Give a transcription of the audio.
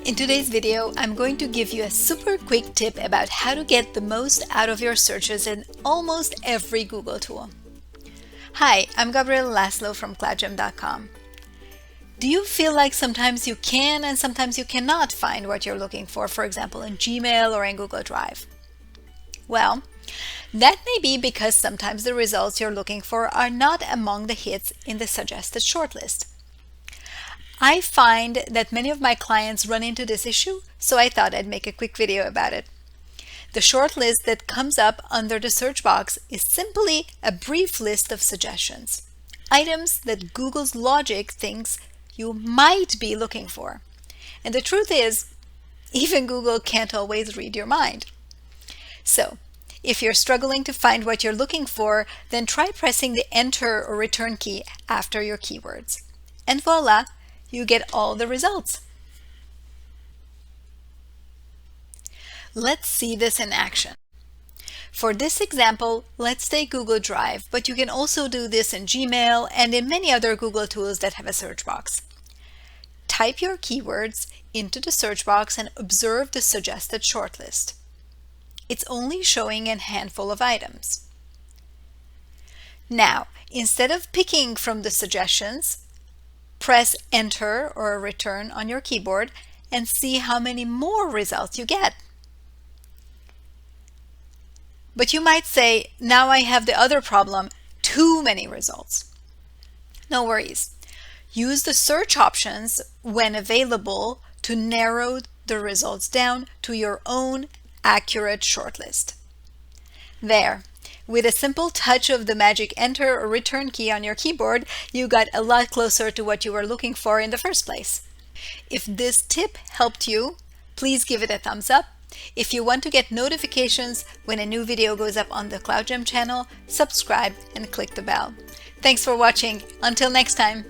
In today's video, I'm going to give you a super quick tip about how to get the most out of your searches in almost every Google tool. Hi, I'm Gabriela Laszlo from KloudGem.com. Do you feel like sometimes you can and sometimes you cannot find what you're looking for example, in Gmail or in Google Drive? Well, that may be because sometimes the results you're looking for are not among the hits in the suggested shortlist. I find that many of my clients run into this issue, so I thought I'd make a quick video about it. The shortlist that comes up under the search box is simply a brief list of suggestions, items that Google's logic thinks you might be looking for. And the truth is, even Google can't always read your mind. So, if you're struggling to find what you're looking for, then try pressing the Enter or Return key after your keywords. And voila! You get all the results. Let's see this in action. For this example, let's take Google Drive, but you can also do this in Gmail and in many other Google tools that have a search box. Type your keywords into the search box and observe the suggested shortlist. It's only showing a handful of items. Now, instead of picking from the suggestions, press Enter or Return on your keyboard and see how many more results you get. But you might say, now I have the other problem, too many results. No worries. Use the search options when available to narrow the results down to your own accurate shortlist. There. With a simple touch of the magic Enter or Return key on your keyboard, you got a lot closer to what you were looking for in the first place. If this tip helped you, please give it a thumbs up. If you want to get notifications when a new video goes up on the KloudGem channel, subscribe and click the bell. Thanks for watching. Until next time.